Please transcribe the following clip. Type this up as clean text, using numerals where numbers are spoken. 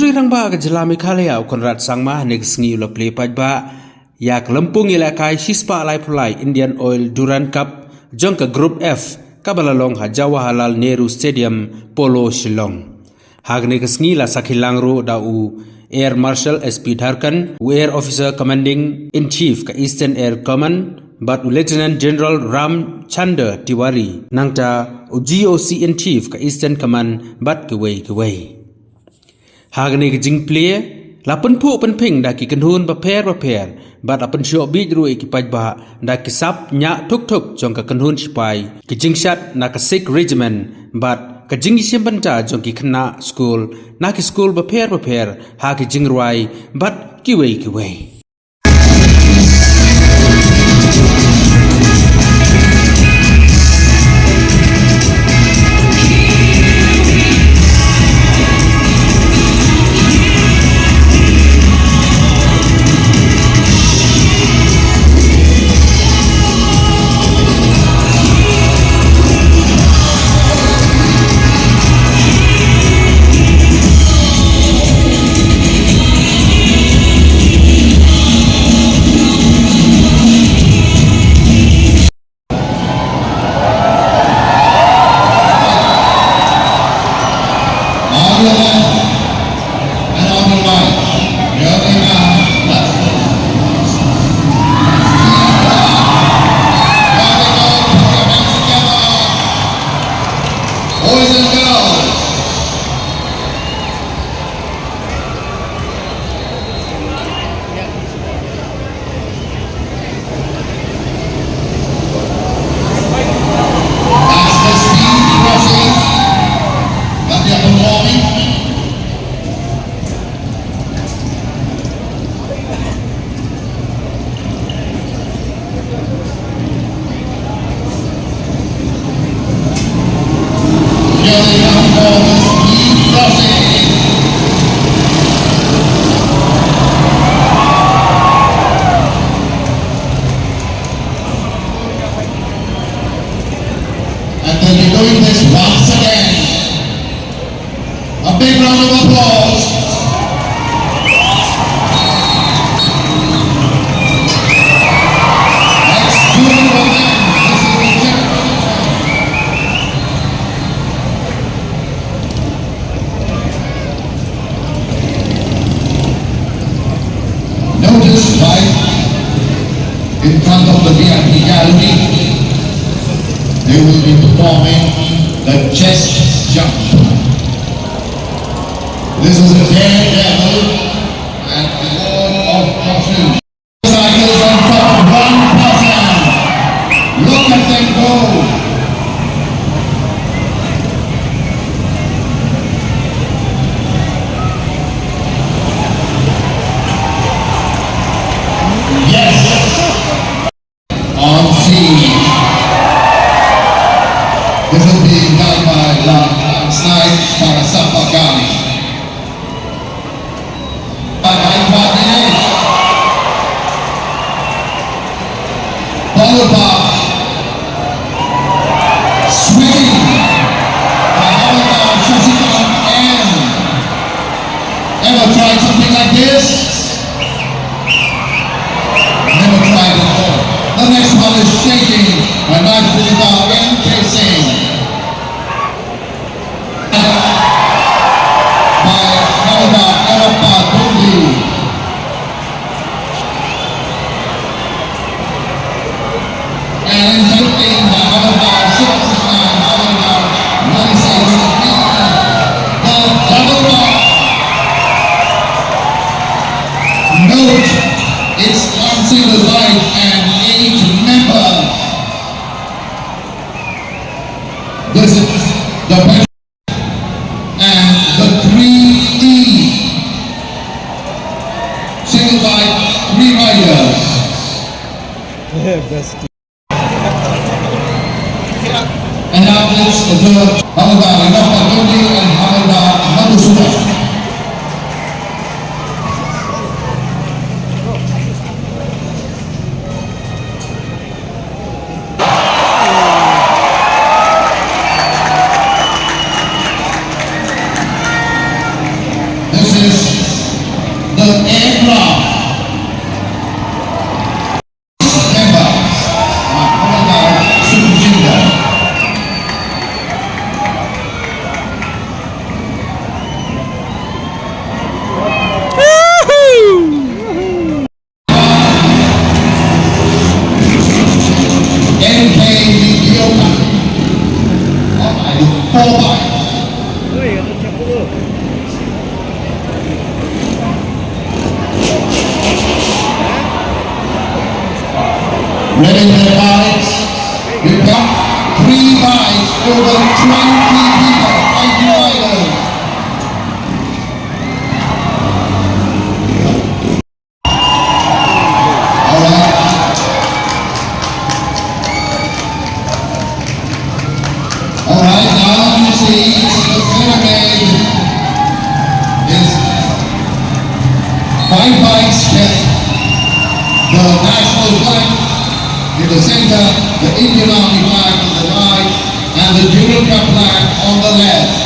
Menteri Rangba Gajala Meghalaya Konrad Sangma Negsngi Ulaple Pajba Yak Lampung Ilakai Shispa Alai Pulai Indian Oil Durand Cup Jongka Group F Kabalalong Jawaharlal Nehru Stadium Polo Shillong Hagne Gsngi La Sakhilangro Dau Air Marshal SP Dharkan Air Officer Commanding in Chief ka Eastern Air Command but Lieutenant General Ram Chander Tiwari Nangta GOC in Chief ka Eastern Command but Kwei Hagne Jing Play Lapan Po Pen Ping da ki Kanhun Baper but apan Shio Bid Rui ki Pajba da ki Sap Nya Tuk Tuk Jong ka Kanhun Shipai ki Jingshat na ka Sikh Regiment but ka Jing Shimbanta Jong ki Khana School na ki School Baper ha ki Jingruai but Kiwei Doing this once again. A big round of applause. Let's do it again. Notice right in front of the VIP gallery. They will be performing the chest jump. This is a daredevil and wall of caution. Cycles on top of one person. Look at them go. Yes. On scene. This is being done by Snipe Parasapagami. Followed by swinging by Hawala Shashikant M. Ever tried something like this? Never tried before. The next one is shaking by Najmullah M. Singh. Note, it's one single life and 8 members. This is the best and the 3E. Single life, 3 riders. And now it's the Hawala Rapadundi and Hawala Madhusudan. This is aircraft. Members, Super Junior. NK Yoga. I do 4 bikes. Ready their bikes. We've got 3 bikes, over 20 people, 20 riders. Alright. Alright, now you see the pyramid is 5 bikes kept the national flag in the center, the Indian Army flag on the right, and the Duranca flag on the left.